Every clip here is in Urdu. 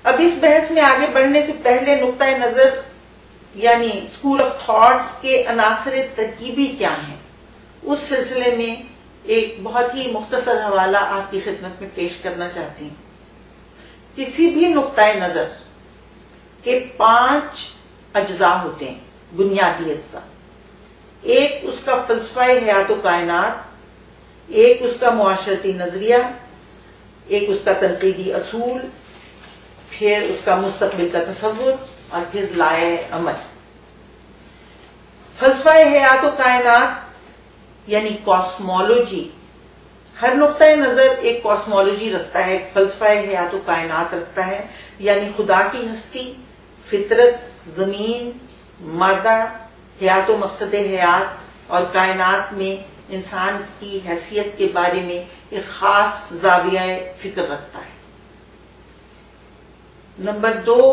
اب اس بحث میں آگے بڑھنے سے پہلے نقطۂ نظر یعنی اسکول آف تھاٹ کے عناصر ترکیبی کیا ہیں، اس سلسلے میں ایک بہت ہی مختصر حوالہ آپ کی خدمت میں پیش کرنا چاہتی ہوں۔ کسی بھی نقطۂ نظر کے 5 اجزاء ہوتے ہیں، بنیادی اجزاء۔ ایک اس کا فلسفہ حیات و کائنات، ایک اس کا معاشرتی نظریہ، ایک اس کا تنقیدی اصول، پھر اس کا مستقبل کا تصور اور پھر لائحہ عمل۔ فلسفہ حیات و کائنات یعنی کاسمولوجی، ہر نقطۂ نظر ایک کاسمولوجی رکھتا ہے، ایک فلسفہ حیات و کائنات رکھتا ہے، یعنی خدا کی ہستی، فطرت، زمین، مادہ، حیات و مقصد حیات اور کائنات میں انسان کی حیثیت کے بارے میں ایک خاص زاویہ فکر رکھتا ہے۔ نمبر 2،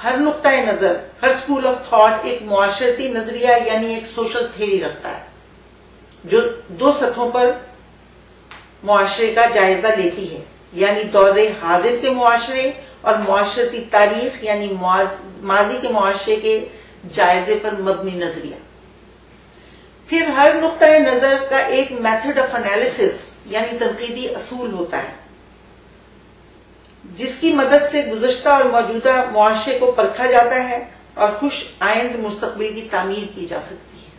ہر نقطۂ نظر، ہر اسکول آف تھاٹ ایک معاشرتی نظریہ یعنی ایک سوشل تھیوری رکھتا ہے جو 2 سطحوں پر معاشرے کا جائزہ لیتی ہے، یعنی دور حاضر کے معاشرے اور معاشرتی تاریخ یعنی ماضی کے معاشرے کے جائزے پر مبنی نظریہ۔ پھر ہر نقطۂ نظر کا ایک میتھڈ آف انالیسس یعنی تنقیدی اصول ہوتا ہے جس کی مدد سے گزشتہ اور موجودہ معاشرے کو پرکھا جاتا ہے اور خوش آئند مستقبل کی تعمیر کی جا سکتی ہے۔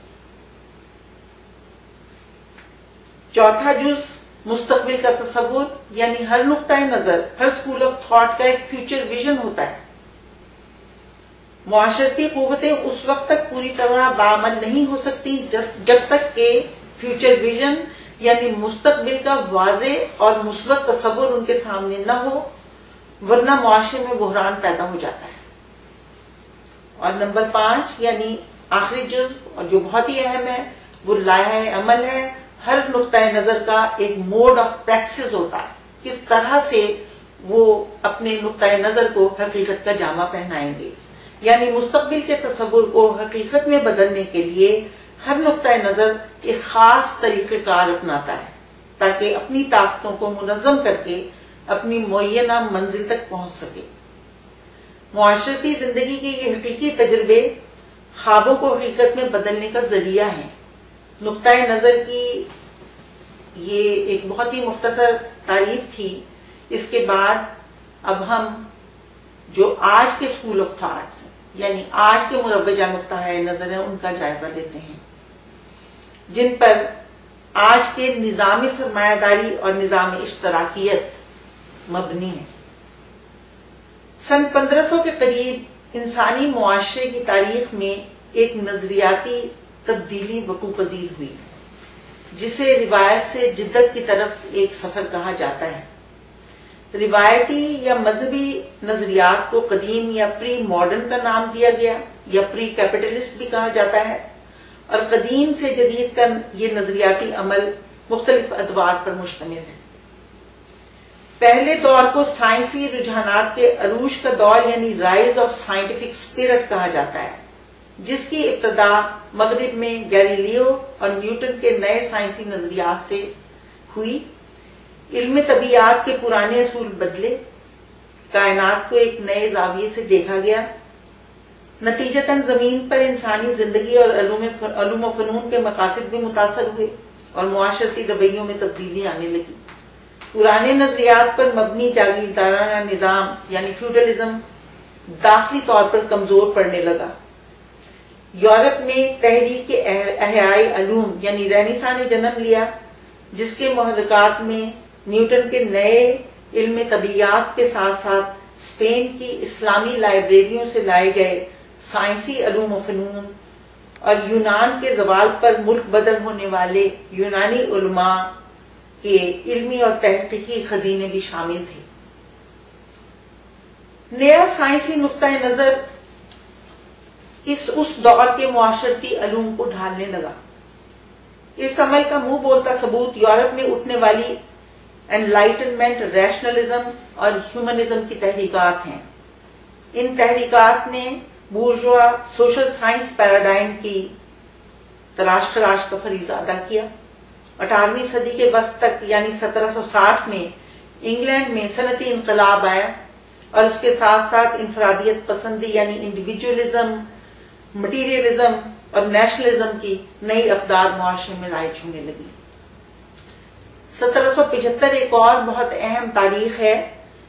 چوتھا جز مستقبل کا تصور، یعنی ہر نقطۂ نظر، ہر اسکول آف تھاٹ کا ایک فیوچر ویژن ہوتا ہے۔ معاشرتی قوتیں اس وقت تک پوری طرح بعمل نہیں ہو سکتی جب تک کہ فیوچر ویژن یعنی مستقبل کا واضح اور مثبت تصور ان کے سامنے نہ ہو، ورنہ معاشرے میں بحران پیدا ہو جاتا ہے۔ اور نمبر 5 یعنی آخری جز اور جو بہت ہی اہم ہے وہ لائحہ عمل ہے۔ ہر نقطۂ نظر کا ایک موڈ آف پریکٹس ہوتا ہے، کس طرح سے وہ اپنے نقطۂ نظر کو حقیقت کا جامہ پہنائیں گے، یعنی مستقبل کے تصور کو حقیقت میں بدلنے کے لیے ہر نقطۂ نظر ایک خاص طریقہ کار اپناتا ہے تاکہ اپنی طاقتوں کو منظم کر کے اپنی معینہ منزل تک پہنچ سکے۔ معاشرتی زندگی کے یہ حقیقی تجربے خوابوں کو حقیقت میں بدلنے کا ذریعہ ہیں۔ نقطۂ نظر کی یہ ایک بہت ہی مختصر تعریف تھی۔ اس کے بعد اب ہم جو آج کے اسکول آف تھاٹس یعنی آج کے مروجہ نقطۂ نظر ہیں ان کا جائزہ لیتے ہیں، جن پر آج کے نظام سرمایہ داری اور نظام اشتراکیت مبنی ہے۔ سن 1500 کے قریب انسانی معاشرے کی تاریخ میں ایک نظریاتی تبدیلی وقوع پذیر ہوئی جسے روایت سے جدت کی طرف ایک سفر کہا جاتا ہے۔ روایتی یا مذہبی نظریات کو قدیم یا پری ماڈرن کا نام دیا گیا یا پری کیپٹلسٹ بھی کہا جاتا ہے، اور قدیم سے جدید کا یہ نظریاتی عمل مختلف ادوار پر مشتمل ہے۔ پہلے دور کو سائنسی رجحانات کے عروج کا دور یعنی رائز آف سائنٹیفک اسپرٹ کہا جاتا ہے، جس کی ابتدا مغرب میں گیلیلیو اور نیوٹن کے نئے سائنسی نظریات سے ہوئی۔ علم طبیعیات کے پرانے اصول بدلے، کائنات کو ایک نئے زاویے سے دیکھا گیا، نتیجتاً زمین پر انسانی زندگی اور علوم و فنون کے مقاصد بھی متاثر ہوئے اور معاشرتی رویوں میں تبدیلی آنے لگی۔ پرانے نظریات پر مبنی جاگیردارانہ نظام یعنی فیوڈلزم داخلی طور پر کمزور پڑنے لگا۔ یورپ میں تحریک احیائی علوم یعنی رینیساں نے جنم لیا، جس کے محرکات میں نیوٹن کے نئے علم طبیعیات کے ساتھ ساتھ اسپین کی اسلامی لائبریریوں سے لائے گئے سائنسی علوم و فنون اور یونان کے زوال پر ملک بدل ہونے والے یونانی علماء کے علمی اور تحقیقی خزینے بھی شامل تھے۔ نیا سائنسی نقطۂ نظر اس دور کے معاشرتی علوم کو ڈھالنے لگا۔ اس عمل کا منہ بولتا ثبوت یورپ میں اٹھنے والی انلائٹنمنٹ، ریشنلزم اور ہیومنزم کی تحریکات ہیں۔ ان تحریکات نے بورژوا سوشل سائنس پیراڈائم کی تلاش خراش کا فریضہ ادا کیا۔ 18ویں صدی کے وسط تک یعنی 1760 میں انگلینڈ میں صنعتی انقلاب آیا اور اس کے ساتھ ساتھ انفرادیت پسندی یعنی انڈیویجولزم، مٹیریلزم اور نیشنلزم کی نئی اقدار معاشرے میں رائج ہونے لگی۔ 1775 ایک اور بہت اہم تاریخ ہے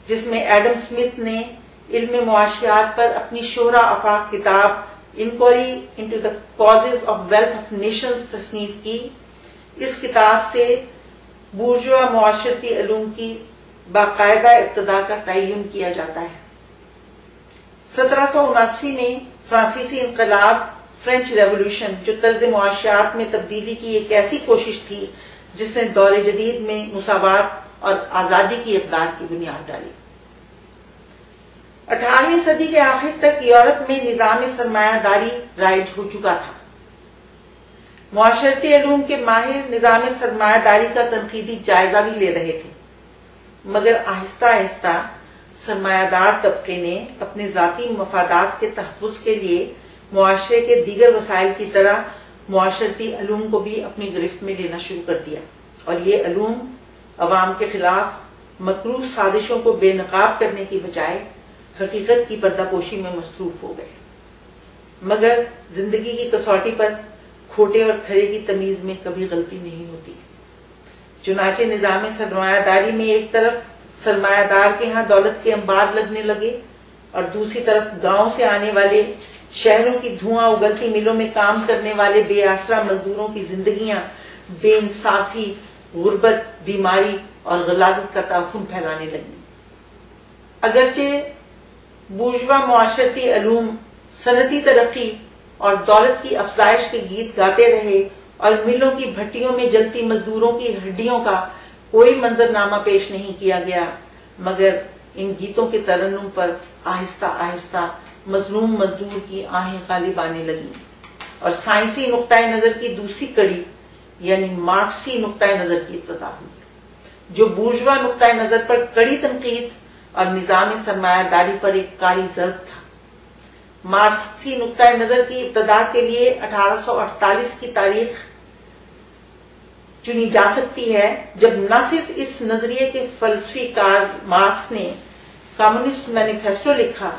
جس میں ایڈم سمتھ نے علم معاشیات پر اپنی شہرہ آفاق کتاب inquiry into the causes of wealth of nations تصنیف کی۔ اس کتاب سے بورژوا معاشرتی علوم کی باقاعدہ ابتدا کا تعین کیا جاتا ہے۔ 1779 میں فرانسیسی انقلاب، فرینچ ریولوشن، جو طرز معاشیات میں تبدیلی کی ایک ایسی کوشش تھی جس نے دور جدید میں مساوات اور آزادی کی اقدار کی بنیاد ڈالی۔ 18ویں صدی کے آخر تک یورپ میں نظام سرمایہ داری رائج ہو چکا تھا۔ معاشرتی علوم کے ماہر نظام سرمایہ داری کا تنقیدی جائزہ بھی لے رہے تھے، مگر آہستہ آہستہ سرمایہ دار طبقے نے اپنے ذاتی مفادات کے تحفظ کے لیے معاشرے کے دیگر وسائل کی طرح معاشرتی علوم کو بھی اپنی گرفت میں لینا شروع کر دیا، اور یہ علوم عوام کے خلاف مکروہ سازشوں کو بے نقاب کرنے کی بجائے حقیقت کی پردہ پوشی میں مصروف ہو گئے۔ مگر زندگی کی کسوٹی پر کھوٹے اور کھرے کی تمیز میں کبھی غلطی نہیں ہوتی۔ چنانچہ نظام سرمایہ داری میں ایک طرف سرمایہ دار کے ہاں دولت کے انبار لگنے لگے اور دوسری طرف گاؤں سے آنے والے شہروں کی دھواں اگلتی ملوں میں کام کرنے والے بے آسرا مزدوروں کی زندگیاں بے انصافی، غربت، بیماری اور غلاظت کا تعفن پھیلانے لگی۔ اگرچہ بورژوا معاشرتی علوم صنعتی ترقی اور دولت کی افزائش کے گیت گاتے رہے اور ملوں کی بھٹیوں میں جلتی مزدوروں کی ہڈیوں کا کوئی منظرنامہ پیش نہیں کیا گیا، مگر ان گیتوں کے ترنم پر آہستہ آہستہ مظلوم مزدور کی آہیں غالب آنے لگیں، اور سائنسی نقطۂ نظر کی دوسری کڑی یعنی مارکسی نقطۂ نظر کی ابتدا ہوئی، جو بورژوا نقطۂ نظر پر کڑی تنقید اور نظام سرمایہ داری پر ایک کاری ضرب تھا۔ مارکسی نقطۂ نظر کی ابتدا کے لیے 1848 کی تاریخ چنی جا سکتی ہے، جب نہ صرف اس نظریے کے فلسفی کار مارکس نے کمیونسٹ مینیفیسٹو لکھا،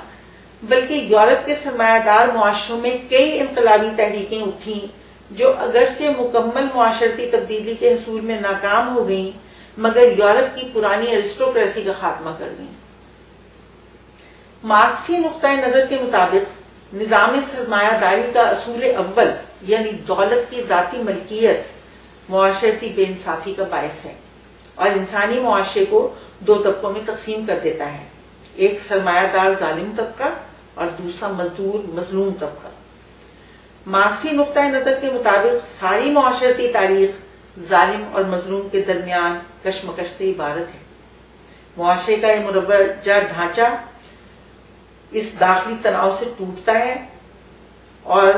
بلکہ یورپ کے سرمایہ دار معاشروں میں کئی انقلابی تحریکیں اٹھیں جو اگرچہ مکمل معاشرتی تبدیلی کے حصول میں ناکام ہو گئیں، مگر یورپ کی پرانی ارسٹوکریسی کا خاتمہ کر دیں۔ مارکسی نقطۂ نظر کے مطابق نظام سرمایہ داری کا اصول اول یعنی دولت کی ذاتی ملکیت معاشرتی بے انصافی کا باعث ہے اور انسانی معاشرے کو دو طبقوں میں تقسیم کر دیتا ہے، ایک سرمایہ دار ظالم طبقہ اور دوسرا مزدور مظلوم طبقہ۔ مارکسی نقطۂ نظر کے مطابق ساری معاشرتی تاریخ ظالم اور مظلوم کے درمیان کشمکش سے عبارت ہے۔ معاشرے کا یہ مروجہ ڈھانچہ اس داخلی تناؤ سے ٹوٹتا ہے اور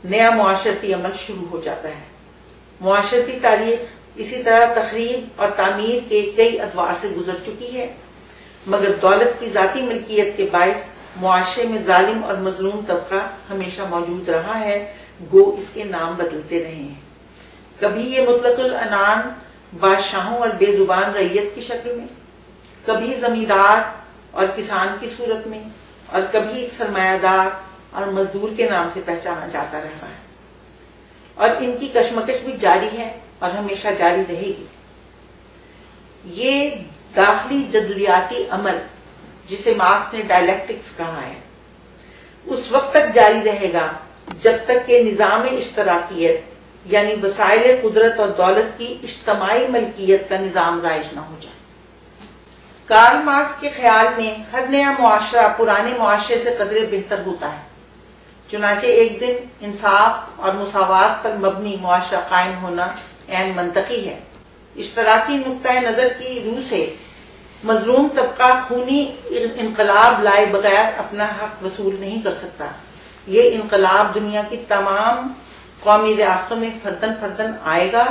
نیا معاشرتی عمل شروع ہو جاتا ہے۔ معاشرتی تاریخ اسی طرح تخریب اور تعمیر کے کئی ادوار سے گزر چکی ہے، مگر دولت کی ذاتی ملکیت کے باعث معاشرے میں ظالم اور مظلوم طبقہ ہمیشہ موجود رہا ہے، گو اس کے نام بدلتے رہے ہیں۔ کبھی یہ مطلق العنان بادشاہوں اور بے زبان رعیت کی شکل میں، کبھی زمیندار اور کسان کی صورت میں، اور کبھی سرمایہ دار اور مزدور کے نام سے پہچانا جاتا رہا ہے، اور ان کی کشمکش بھی جاری ہے اور ہمیشہ جاری رہے گی۔ یہ داخلی جدلیاتی عمل جسے مارکس نے ڈائلیکٹکس کہا ہے اس وقت تک جاری رہے گا جب تک کہ نظام اشتراکیت یعنی وسائل قدرت اور دولت کی اجتماعی ملکیت کا نظام رائج نہ ہو جائے۔ کارل مارکس کے خیال میں ہر نیا معاشرہ پرانے معاشرے سے قدرے بہتر ہوتا ہے، چنانچہ ایک دن انصاف اور مساوات پر مبنی معاشرہ قائم ہونا عین منطقی ہے۔ اشتراکی نقطۂ نظر کی روح سے مظلوم طبقہ خونی انقلاب لائے بغیر اپنا حق وصول نہیں کر سکتا۔ یہ انقلاب دنیا کی تمام قومی ریاستوں میں فردن فردن آئے گا۔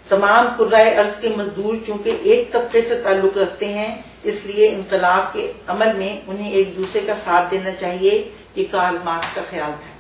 تمام کرۂ ارض کے مزدور چونکہ ایک طبقے سے تعلق رکھتے ہیں، اس لیے انقلاب کے عمل میں انہیں ایک دوسرے کا ساتھ دینا چاہیے، یہ کارل مارکس کا خیال تھا۔